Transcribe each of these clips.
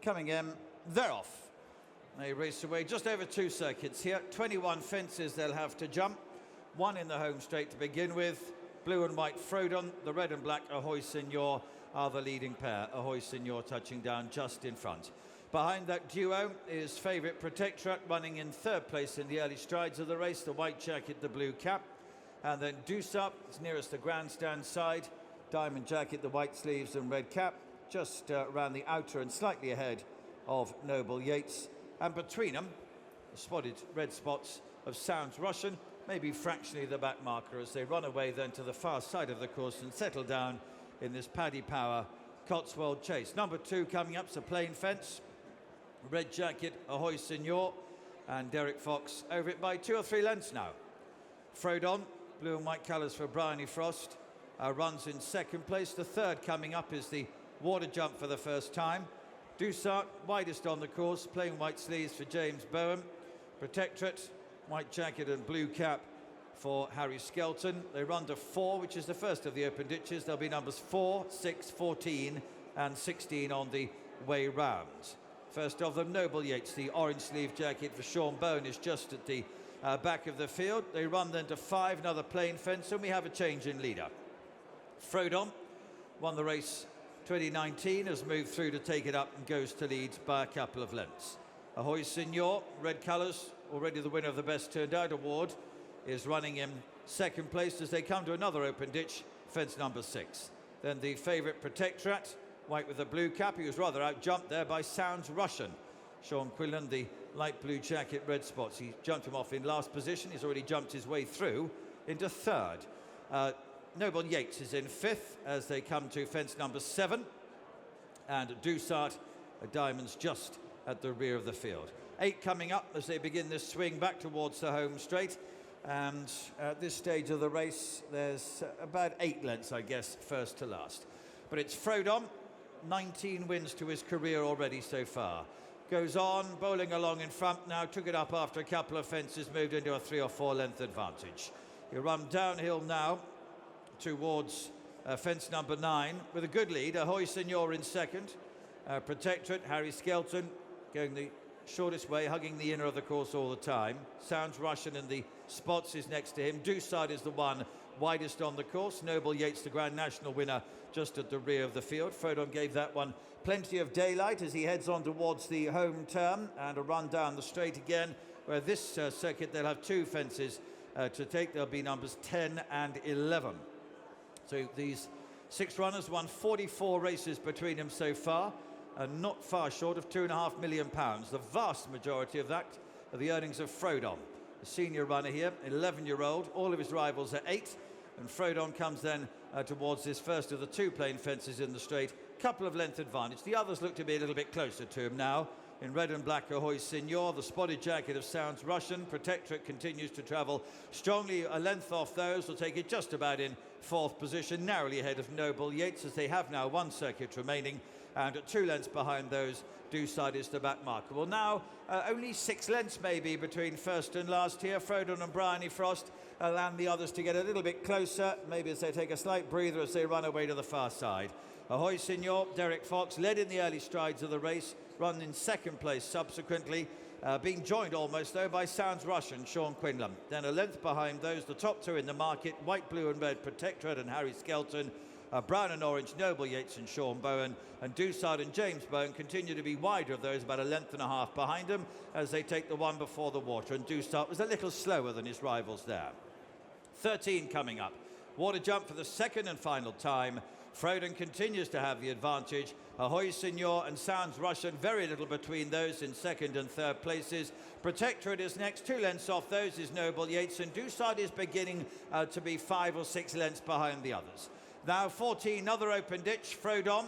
coming in, they're off. They race away just over 2 circuits here. 21 fences they'll have to jump. 1 in the home straight to begin with. Blue and white Frodon, the red and black Ahoy Senor are the leading pair. Ahoy Senor touching down just in front. Behind that duo is favourite Protectorate, running in 3rd place in the early strides of the race. The white jacket, the blue cap. And then Deuce Up is nearest the grandstand side. Diamond jacket, the white sleeves and red cap. Just around the outer and slightly ahead of Noble Yeats. And between them, the spotted red spots of Sounds Russian, maybe fractionally the back marker as they run away then to the far side of the course and settle down in this Paddy Power Cotswold Chase. Number 2 coming up is a plain fence. Red jacket, Ahoy Senor, and Derek Fox over it by 2 or 3 lengths now. Frodon, blue and white colours for Bryony Frost, runs in 2nd place. The 3rd coming up is the water jump for the first time. Dusart, widest on the course, plain white sleeves for James Bowen. Protectorate, white jacket and blue cap for Harry Skelton. They run to 4, which is the first of the open ditches. There'll be numbers 4, 6, 14 and 16 on the way round. First of them, Noble Yeats, the orange sleeve jacket for Sean Bowen, is just at the back of the field. They run then to 5, another plain fence, and we have a change in leader. Frodon won the race 2019, has moved through to take it up and goes to lead by a couple of lengths. Ahoy Senor, red colours, already the winner of the Best Turned Out award, is running in 2nd place as they come to another open ditch, fence number 6. Then the favourite Protectorate, white with a blue cap. He was rather out-jumped there by Sounds Russian. Sean Quinlan, the light blue jacket, red spots. He jumped him off in last position. He's already jumped his way through into 3rd. Noble Yeats is in 5th as they come to fence number 7. And Dusart, Diamonds just at the rear of the field. 8 coming up as they begin this swing back towards the home straight. And at this stage of the race, there's about 8 lengths, I guess, first to last. But it's Frodon, 19 wins to his career already so far. Goes on, bowling along in front now, took it up after a couple of fences, moved into a 3 or 4 length advantage. You run downhill now towards fence number 9 with a good lead. Ahoy Senor in 2nd. Protectorate, Harry Skelton going the shortest way, hugging the inner of the course all the time. Sounds Russian in the spots is next to him. Dusart is the one widest on the course. Noble Yeats, the Grand National winner, just at the rear of the field. Frodon gave that one plenty of daylight as he heads on towards the home turn, and a run down the straight again, where this circuit they'll have 2 fences to take. There'll be numbers 10 and 11. So these 6 runners won 44 races between them so far, and not far short of £2.5 million. The vast majority of that are the earnings of Frodon, the senior runner here, 11-year-old. All of his rivals are 8, and Frodon comes then towards this first of the 2 plain fences in the straight. Couple of length advantage. The others look to be a little bit closer to him now. In red and black, Ahoy Senor, the spotted jacket of Sounds Russian. Protectorate continues to travel strongly a length off those. Will take it just about in 4th position, narrowly ahead of Noble Yeats, as they have now 1 circuit remaining. And at 2 lengths behind those, Dusart is the back marker. Well, now only 6 lengths maybe between first and last here. Frodon and Bryony Frost allow the others to get a little bit closer, maybe as they take a slight breather as they run away to the far side. Ahoy Senor, Derek Fox, led in the early strides of the race, run in 2nd place subsequently, being joined almost though by Sounds Russian, Sean Quinlan. Then a length behind those, the top 2 in the market, white, blue and red Protectorate and Harry Skelton. Brown and orange, Noble Yeats and Sean Bowen, and Dusart and James Bowen continue to be wider of those, about a length and a half behind them, as they take the one before the water, and Dusart was a little slower than his rivals there. 13 coming up. Water jump for the 2nd and final time. Frodon continues to have the advantage. Ahoy Senor and Sounds Russian, very little between those in 2nd and 3rd places. Protectorate is next, 2 lengths off those is Noble Yeats, and Dusart is beginning to be 5 or 6 lengths behind the others. Now 14, another open ditch. Frodon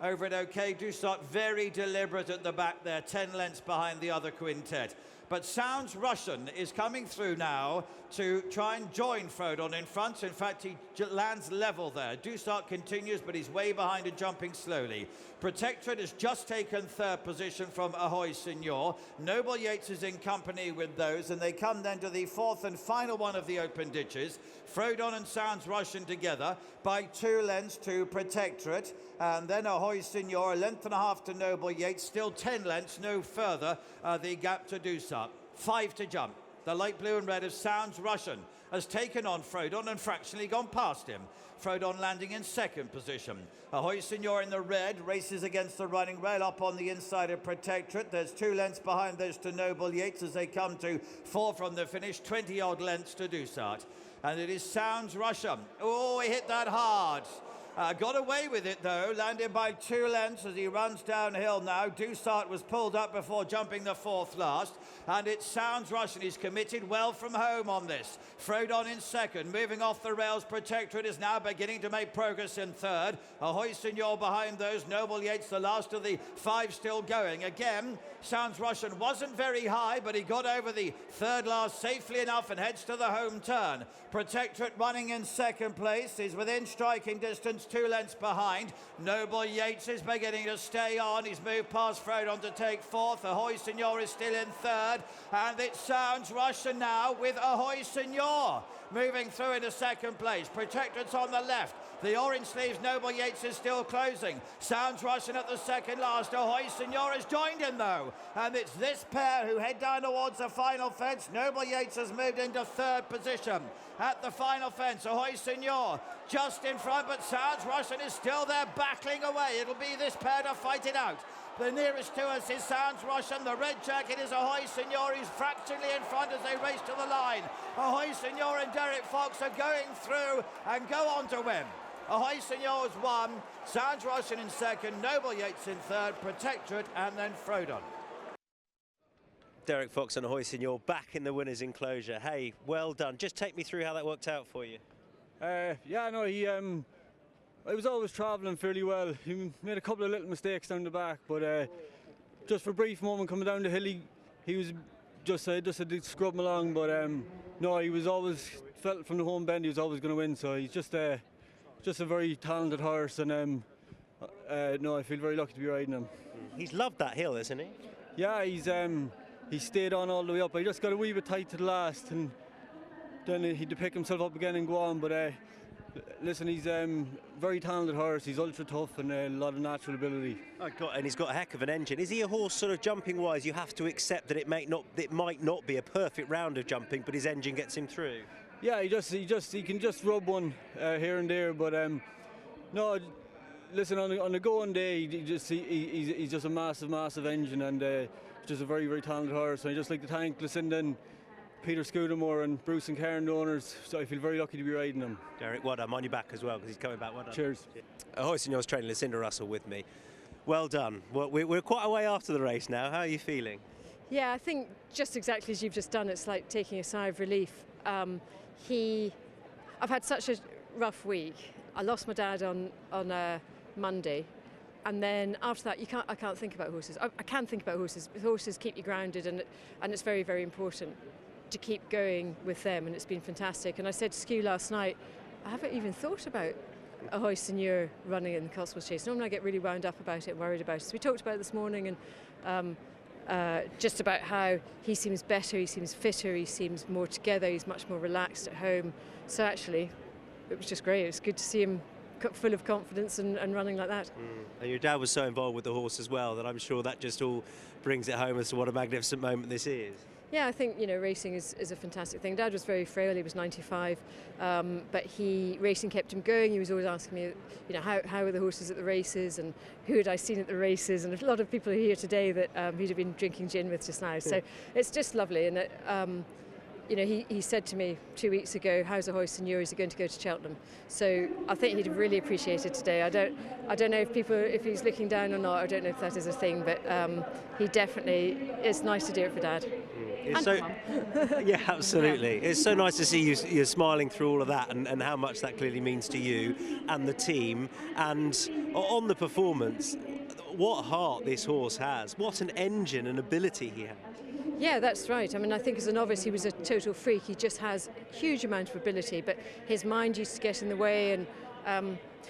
over it okay. Dusart very deliberate at the back there, 10 lengths behind the other quintet. But Sounds Russian is coming through now to try and join Frodon in front. In fact, he lands level there. Dusart continues, but he's way behind and jumping slowly. Protectorate has just taken third position from Ahoy Senor. Noble Yeats is in company with those, and they come then to the fourth and final one of the open ditches. Frodon and Sounds Russian together by 2 lengths to Protectorate, and then Ahoy Senor, a length and a half to Noble Yeats, still 10 lengths, no further, the gap to Dusart. 5 to jump. The light blue and red of Sounds Russian has taken on Frodon and fractionally gone past him. Frodon landing in second position. Ahoy Senor in the red races against the running rail up on the inside of Protectorate. There's 2 lengths behind those to Noble Yeats as they come to 4 from the finish, 20-odd lengths to Dusart. And it is Sounds Russian. Oh, he hit that hard. Got away with it though, landed by 2 lengths as he runs downhill now. Dusart was pulled up before jumping the 4th last, and it Sounds Russian. He's committed well from home on this. Frodon in second, moving off the rails. Protectorate is now beginning to make progress in third. Ahoy Senor behind those. Noble Yeats, the last of the 5, still going. Again, Sounds Russian wasn't very high, but he got over the 3rd last safely enough and heads to the home turn. Protectorate running in second place. He's within striking distance, 2 lengths behind. Noble Yeats is beginning to stay on. He's moved past Frodon to take 4th. Ahoy Senor is still in 3rd. And it Sounds Russian now with Ahoy Senor moving through into second place. Protectorate's on the left. The orange sleeves, Noble Yeats is still closing. Sounds Russian at the 2nd last. Ahoy Senor has joined him though. And it's this pair who head down towards the final fence. Noble Yeats has moved into 3rd position at the final fence. Ahoy Senor just in front, but Sounds Russian is still there battling away. It'll be this pair to fight it out. The nearest to us is Sounds Russian. The red jacket is Ahoy Senor. He's fractionally in front as they race to the line. Ahoy Senor and Derek Fox are going through and go on to win. Ahoy Senor's 1, Sounds Russian in 2nd, Noble Yeats in 3rd, Protectorate, and then Frodon. Derek Fox and Ahoy Senor back in the winner's enclosure. Hey, well done. Just take me through how that worked out for you. Yeah, no, he was always travelling fairly well. He made a couple of little mistakes down the back, but just for a brief moment coming down the hill, he was just had to scrub him along. But no, he was always felt from the home bend he was always going to win. So he's just a very talented horse, and no, I feel very lucky to be riding him. He's loved that hill, isn't he? Yeah, he stayed on all the way up. He just got a wee bit tight to the last, and then he had to pick himself up again and go on. But listen, he's very talented horse. He's ultra tough and a lot of natural ability. And he's got a heck of an engine. Is he a horse sort of jumping wise? You have to accept that it might not be a perfect round of jumping, but his engine gets him through. Yeah, he can just rub one here and there. But no, listen, on the going day, he's just a massive engine, and just a very, very talented horse. And I just like to thank Lucinda and Peter Scudamore and Bruce and Karen, the owners. So I feel very lucky to be riding them. Derek, well done. I'm on your back as well because he's coming back. Well done. Cheers. Ahoy Senor's training Lucinda Russell with me. Well done. Well, we're quite a way after the race now. How are you feeling? Yeah, I think just exactly as you've just done, it's like taking a sigh of relief. I've had such a rough week. I lost my dad on Monday, and then after that, I can't think about horses. I can think about horses. Horses keep you grounded, and it's very, very important to keep going with them, and it's been fantastic. And I said to Skew last night, I haven't even thought about Ahoy Senor running in the Cotswold Chase. Normally I get really wound up about it and worried about it. So we talked about it this morning, and just about how he seems better, he seems fitter, he seems more together, he's much more relaxed at home. So actually, it was just great. It was good to see him full of confidence and running like that. And your dad was so involved with the horse as well that I'm sure that just all brings it home as to what a magnificent moment this is. Yeah, I think, racing is a fantastic thing. Dad was very frail, he was 95, but racing kept him going. He was always asking me, how were the horses at the races and who had I seen at the races, and a lot of people are here today that he'd have been drinking gin with just now. So it's just lovely, and he said to me 2 weeks ago, how's Ahoy Senor, is he going to go to Cheltenham? So I think he'd really appreciate it today. I don't know if he's looking down or not. I don't know if that is a thing, but he definitely, it's nice to do it for Dad. Yeah, absolutely. It's so nice to see you smiling through all of that, and how much that clearly means to you and the team. And on the performance, what heart this horse has, what an engine and ability he has. Yeah, that's right. I mean, I think as a novice he was a total freak. He just has a huge amount of ability, but his mind used to get in the way. And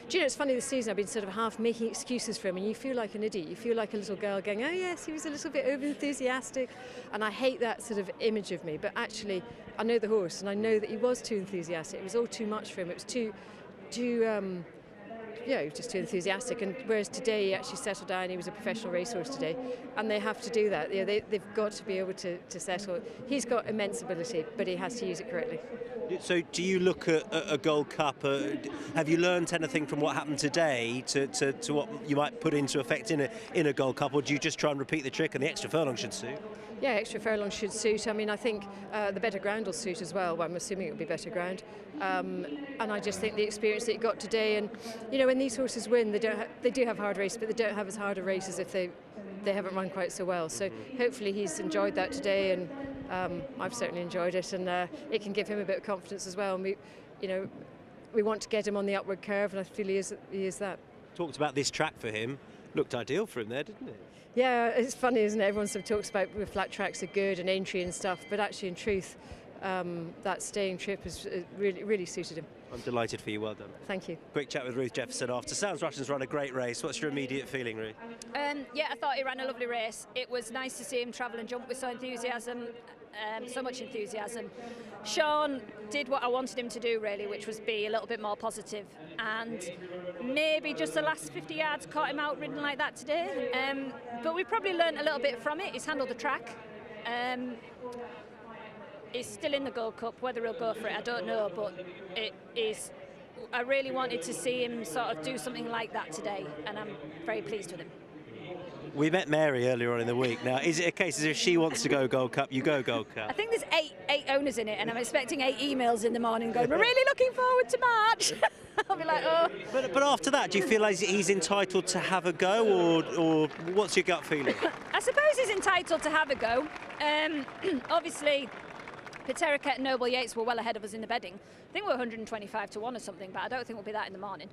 do you know, it's funny this season I've been sort of half making excuses for him, and you feel like an idiot. You feel like a little girl going, oh yes, he was a little bit over-enthusiastic. And I hate that sort of image of me, but actually I know the horse and I know that he was too enthusiastic. It was all too much for him. It was too just too enthusiastic. And whereas today he actually settled down, he was a professional racehorse today, and they have to do that. They've got to be able to settle. He's got immense ability, but he has to use it correctly. So do you look at a Gold Cup, have you learned anything from what happened today to what you might put into effect in a Gold Cup, or do you just try and repeat the trick and the extra furlong should suit? Yeah, extra furlong should suit. I mean, I think the better ground will suit as well. I'm assuming it will be better ground. And I just think the experience that he got today, and you know, when these horses win, they do have hard races, but they don't have as hard a race as if they haven't run quite so well. So hopefully he's enjoyed that today, and I've certainly enjoyed it, and it can give him a bit of confidence as well. And we want to get him on the upward curve, and I feel he is that. Talked about this track for him. Looked ideal for him there, didn't it? Yeah, it's funny, isn't it? Everyone sort of talks about the flat tracks are good and Aintree and stuff, but actually in truth, that staying trip has really suited him. I'm delighted for you, well done. Thank you. Quick chat with Ruth Jefferson after. Sounds Russian's run a great race. What's your immediate feeling, Ruth? Yeah, I thought he ran a lovely race. It was nice to see him travel and jump with so much enthusiasm. Sean did what I wanted him to do, really, which was be a little bit more positive, and maybe just the last 50 yards caught him out ridden like that today. But we probably learned a little bit from it. He's handled the track. He's still in the Gold Cup. Whether he'll go for it, I don't know, but it is. I really wanted to see him sort of do something like that today, and I'm very pleased with him. We met Mary earlier on in the week. Now, is it a case as if she wants to go Gold Cup, you go Gold Cup? I think there's eight owners in it, and I'm expecting 8 emails in the morning going, we're really looking forward to March. I'll be like, oh. But after that, do you feel like he's entitled to have a go, or what's your gut feeling? I suppose he's entitled to have a go. Obviously, Paterica and Noble Yeats were well ahead of us in the bedding. I think we're 125 to 1 or something, but I don't think we'll be that in the morning.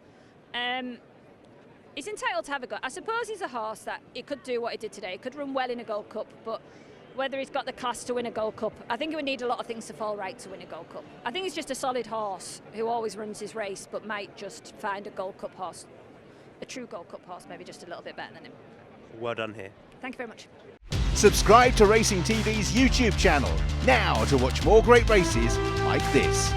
He's entitled to have a go. I suppose he's a horse that he could do what he did today. He could run well in a Gold Cup, but whether he's got the class to win a Gold Cup, I think he would need a lot of things to fall right to win a Gold Cup. I think he's just a solid horse who always runs his race, but might just find a Gold Cup horse, a true Gold Cup horse, maybe just a little bit better than him. Well done here. Thank you very much. Subscribe to Racing TV's YouTube channel now to watch more great races like this.